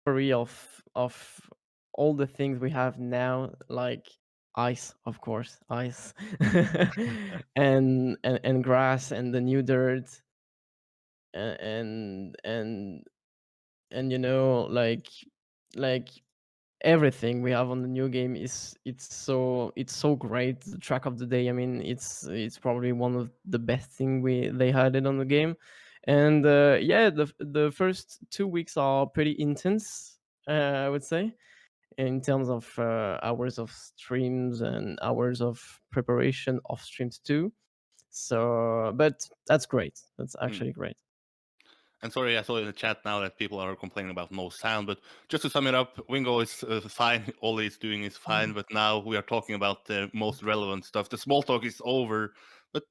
discovery of all the things we have now, like ice, of course, ice, and grass and the new dirt, and and and like everything we have on the new game is it's so great. The track of the day, I mean, it's probably one of the best thing we they had it on the game. And yeah, the first 2 weeks are pretty intense, I would say, in terms of hours of streams and hours of preparation of streams too. So but that's great, that's Hmm. actually great. And sorry, I saw in the chat now that people are complaining about no sound. But just to sum it up, Wingo is fine. All he's doing is fine. But now we are talking about the most relevant stuff. The small talk is over. But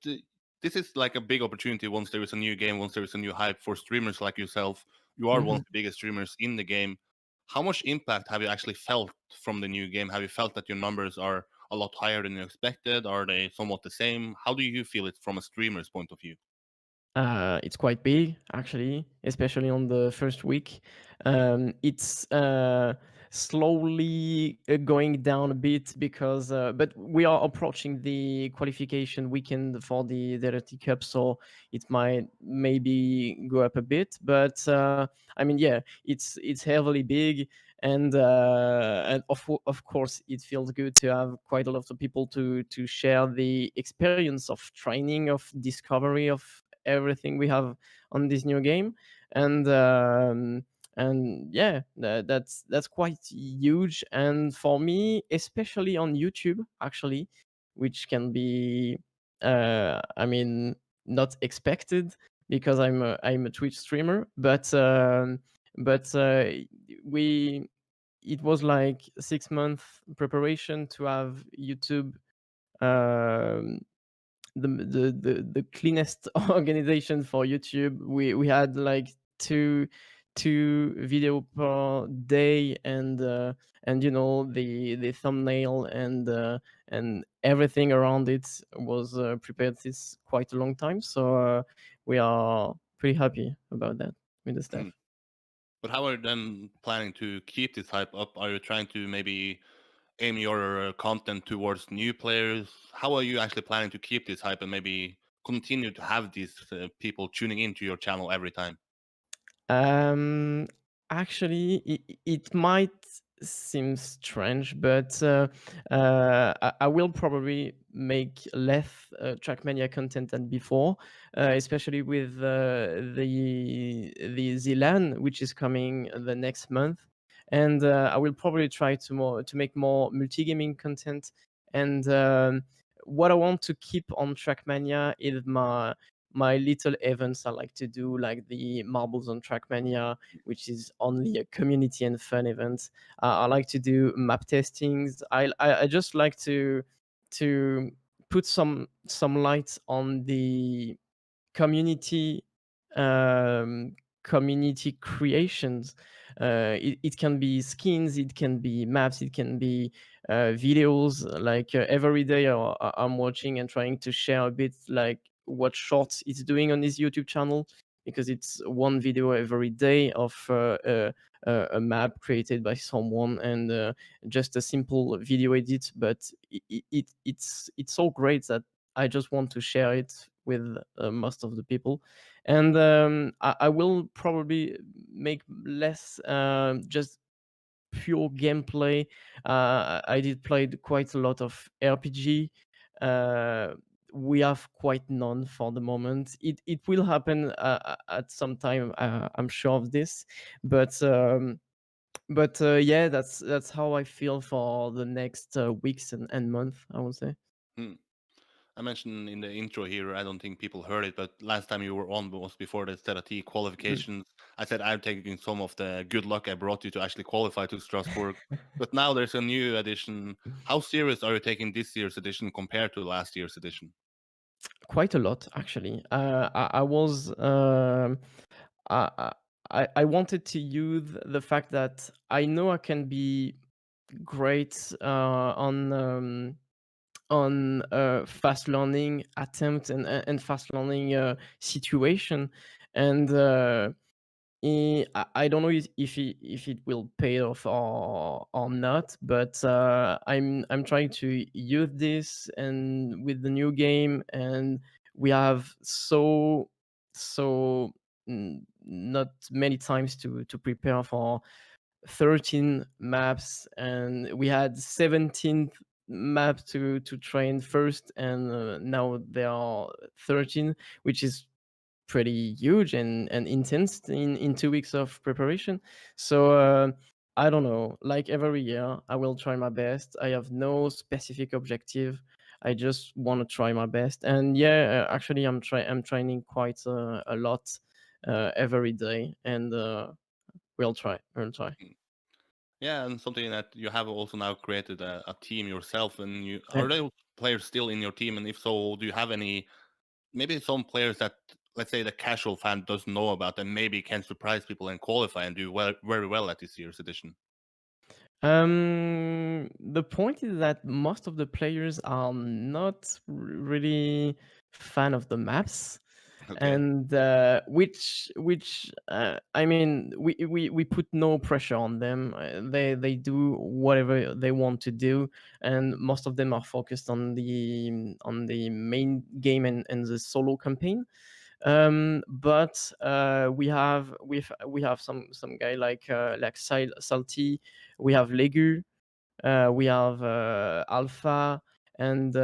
this is like a big opportunity once there is a new game, once there is a new hype for streamers like yourself. You are one of Mhm. the biggest streamers in the game. How much impact have you actually felt from the new game? Have you felt that your numbers are a lot higher than you expected? Are they somewhat the same? How do you feel it from a streamer's point of view? It's quite big, actually, especially on the first week. It's slowly going down a bit because, but we are approaching the qualification weekend for the ZRT Cup, so it might maybe go up a bit. But I mean, yeah, it's heavily big, and of course, it feels good to have quite a lot of people to share the experience of training, of discovery of everything we have on this new game. And um, and yeah, that's quite huge. And for me, especially on YouTube, actually, which can be I mean, not expected, because I'm a Twitch streamer. But we it was like 6 month preparation to have YouTube, um the cleanest organization for YouTube. We had like two video per day, and the thumbnail and everything around it was prepared this quite a long time. So we are pretty happy about that with the Hmm. staff. But how are you then planning to keep this hype up? Are you trying to maybe aim your content towards new players? How are you actually planning to keep this hype and maybe continue to have these people tuning into your channel every time? Um, Actually, it might seem strange, but I will probably make less Trackmania content than before, especially with the ZLAN, which is coming the next month. And I will probably try to make more multigaming content. And what I want to keep on Trackmania is my little events I like to do, like the Marbles on Trackmania, which is only a community and fun event. I like to do map testings. I just like to put some light on the community, community creations. It can be skins, it can be maps, it can be videos. Like every day I'm watching and trying to share a bit, like what Shorts is doing on his YouTube channel, because it's one video every day of a map created by someone, and just a simple video edit. But it's so great that I just want to share it with most of the people. And I will probably make less just pure gameplay. I did play quite a lot of RPG. Uh, we have quite none for the moment. It will happen at some time. I'm sure of this, but yeah, that's how I feel for the next weeks and month, I would say. Hmm. I mentioned in the intro here, I don't think people heard it, but last time you were on was before the ZLAN Mm. qualifications. I said I'm taking some of the good luck I brought you to actually qualify to Strasbourg. But now there's a new edition. How serious are you taking this year's edition compared to last year's edition? Quite a lot, actually. I was I, I wanted to use the fact that I know I can be great on fast learning attempt and fast learning situation. And I don't know if it will pay off or not, but I'm trying to use this and with the new game, and we have so not many times to prepare for 13 maps, and we had 17th map to train first, and now there are 13, which is pretty huge and intense in 2 weeks of preparation. So I don't know. Like every year, I will try my best. I have no specific objective. I just want to try my best. And yeah, actually, I'm training quite a lot every day, and we'll try. We'll try. Mm. Yeah, and something that you have also now created a team yourself, and you Yeah. are those players still in your team? And if so, do you have any maybe some players that, let's say, the casual fan doesn't know about and maybe can surprise people and qualify and do very well at this year's edition? The point is that most of the players are not really fan of the maps, Okay. and which I mean, we put no pressure on them. They do whatever they want to do, and most of them are focused on the main game and the solo campaign. But we have some guy like Salty, we have Legu, we have Alpha, and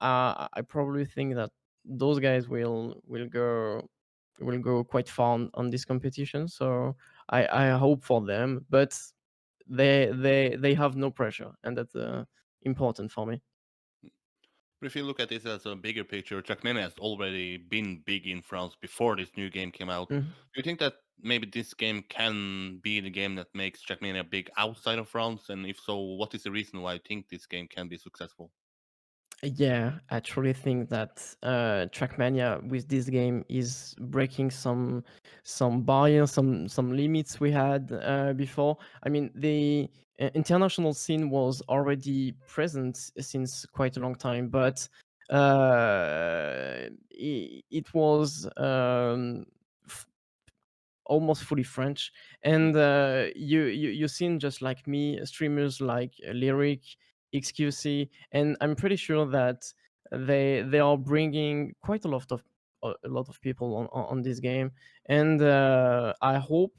I probably think that those guys will go quite far on this competition. So I hope for them, but they have no pressure, and that's important for me. But if you look at this as a bigger picture, Trackmania has already been big in France before this new game came out. Mhm. Do you think that maybe this game can be the game that makes Trackmania big outside of France? And if so, what is the reason why you think this game can be successful? Yeah, I truly think that Trackmania with this game is breaking some barriers, some limits we had before. I mean, the international scene was already present since quite a long time, but it was almost fully French. Mm. And you seen just like me streamers like Lyric, XQC, and I'm pretty sure that they are bringing quite a lot of people on this game, and I hope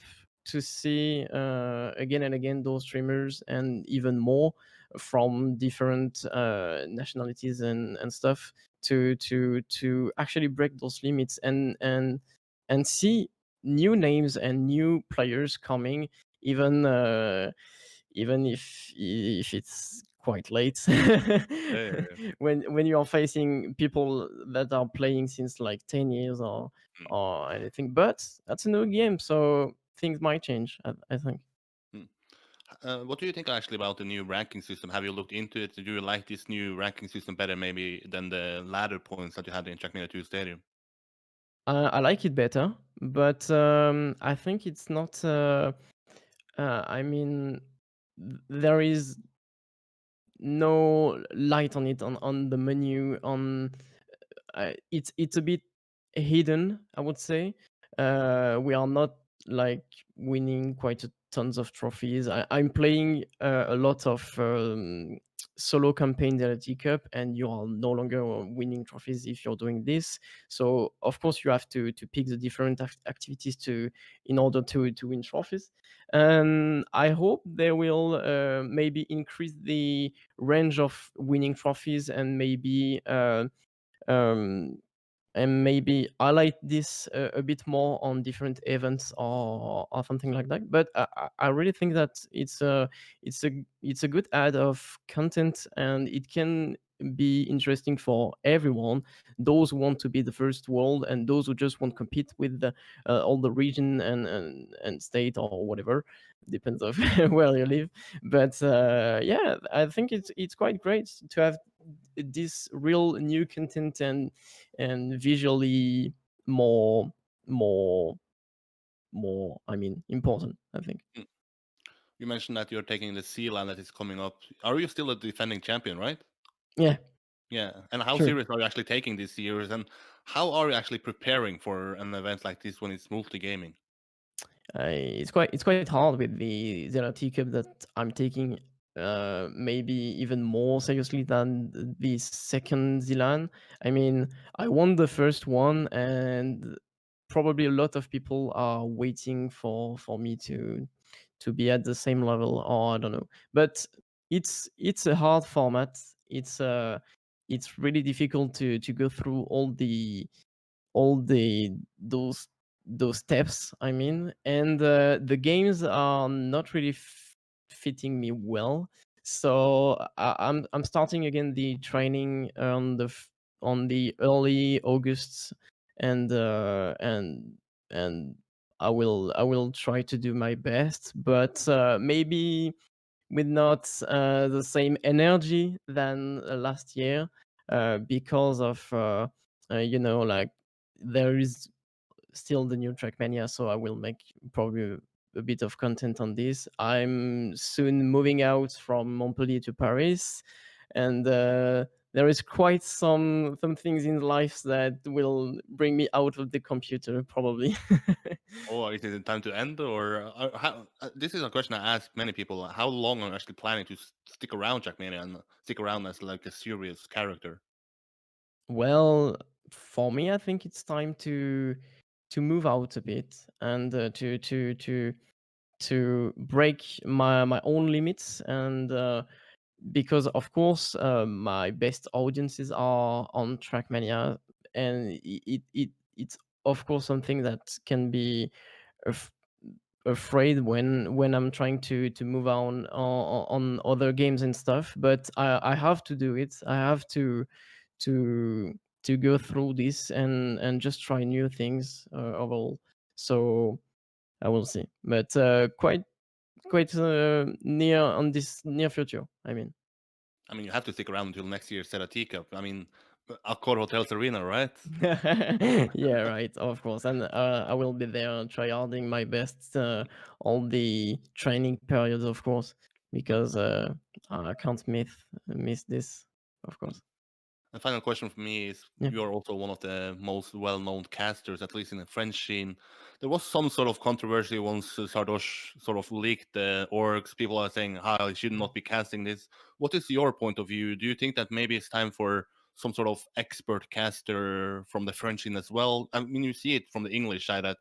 to see again and again those streamers and even more from different nationalities and stuff to actually break those limits and see new names and new players coming, even even if it's quite late. Yeah, yeah, yeah. When you are facing people that are playing since like 10 years Mm, or anything, but that's a new game, so things might change, I think. mm. What do you think actually about the new ranking system? Have you looked into it? Do you like this new ranking system better maybe than the ladder points that you had in Trackmania 2 Stadium? I like it better, but I think it's not I mean, there is no light on it on the menu. On it's a bit hidden, I would say. We are not like winning quite a tons of trophies. I'm playing a lot of solo campaign ZLAN Cup, and you are no longer winning trophies if you're doing this. So of course you have to pick the different activities to in order to win trophies. And I hope they will maybe increase the range of winning trophies, um, and maybe highlight this a bit more on different events or something like that. But I really think that it's a good add of content, and it can be interesting for everyone. Those who want to be the first world, and those who just want to compete with all the region and state or whatever, depends of where you live. But yeah, I think it's quite great to have this real new content and visually more more more, I mean, important, I think. Mm. You mentioned that you're taking the ZLAN that is coming up. Are you still a defending champion, right? Yeah, Yeah. And how sure. serious are you actually taking this years? And how are you actually preparing for an event like this when it's multi gaming? It's quite hard with the ZLAN Cup that I'm taking maybe even more seriously than the second ZLAN. I mean, I won the first one, and probably a lot of people are waiting for me to be at the same level, or I don't know. But it's a hard format. It's really difficult to go through all those steps, I mean, and the games are not really fitting me well. So I'm starting again the training on the early August, and and I will try to do my best, but maybe with not the same energy than last year, because of like there is still the new Trackmania, so I will make probably a bit of content on this. I'm soon moving out from Montpellier to Paris, and there is quite some things in life that will bring me out of the computer probably. Oh, is it time to end, or how? This is a question I ask many people. How long are you actually planning to stick around Trackmania and stick around as like a serious character? Well, for me, I think it's time to move out a bit, and to break my own limits, and because of course my best audiences are on Trackmania, and it's of course something that can be af- afraid when I'm trying to move on other games and stuff. But I have to do it. I have to to go through this and just try new things overall. So I will see, but quite near on this near future, I mean. I mean, you have to stick around until next year's ZRT Cup. I mean, Accor Hotels Arena, right? Yeah, right, of course, and I will be there tryharding my best all the training periods, of course, because I can't miss this, of course. The final question for me is: Yeah. you're also one of the most well-known casters, at least in the French scene. There was some sort of controversy once Sardoche sort of leaked the orgs. People are saying how he should not be casting this. What is your point of view? Do you think that maybe it's time for some sort of expert caster from the French scene as well? I mean, you see it from the English side that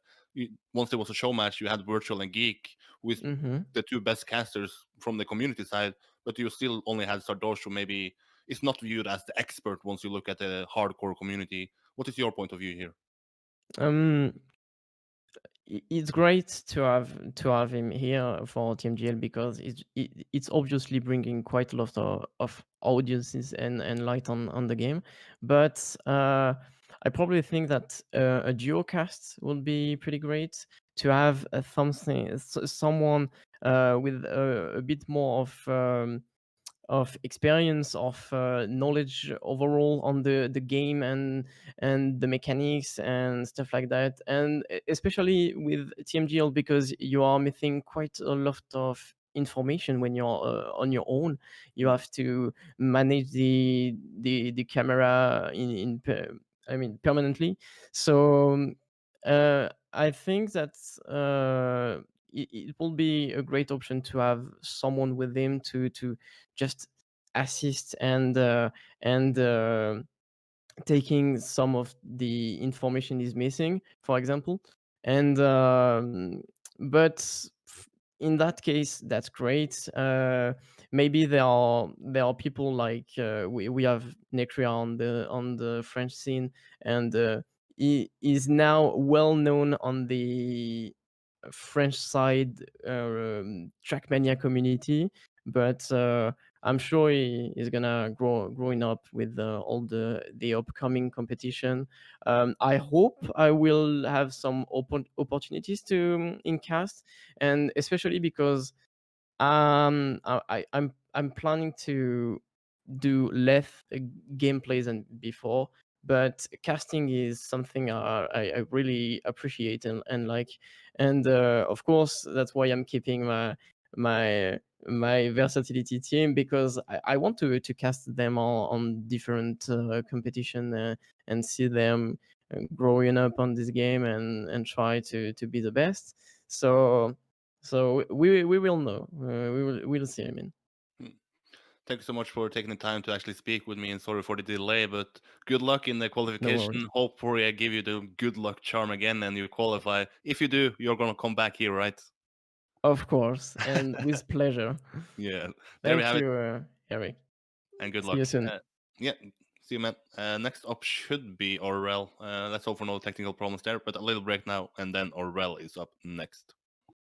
once there was a show match, you had Virtual and Geek with Hmm. the two best casters from the community side, but you still only had Sardoche, who maybe is not viewed as the expert once you look at the hardcore community. What is your point of view here? um it's great to have him here for TMGL, because it's obviously bringing quite a lot of audiences and light on the game. But I probably think that a duo cast would be pretty great, to have someone with a bit more of experience, of knowledge overall on the game and the mechanics and stuff like that, and especially with TMGL, because you are missing quite a lot of information when you're on your own. You have to manage the camera I mean, permanently. So I think that it will be a great option to have someone with him to just assist and taking some of the information is missing, for example. And but in that case, that's great. Maybe there are people like we have Necria on the French scene, and he is now well known on the French side Trackmania community, but I'm sure he is gonna growing up with all the upcoming competition. I hope I will have some opportunities to in cast, and especially because I'm planning to do less gameplays than before, but casting is something I really appreciate and like, and of course that's why I'm keeping my my versatility team, because I want to cast them on different competition, and see them growing up on this game and try to be the best. So we will know. We'll see. I mean, Hmm. Thank you so much for taking the time to actually speak with me, and sorry for the delay, but good luck in the no worries. qualification. Hopefully I give you the good luck charm again and you qualify. If you do, you're gonna come back here, right? Of course, and with pleasure. Yeah. There we Thank have it, you, Eric. and good See luck. you soon. Yeah, see you, man. Next up should be Orwell. Let's hope for no technical problems there, but a little break now, and then Orwell is up next.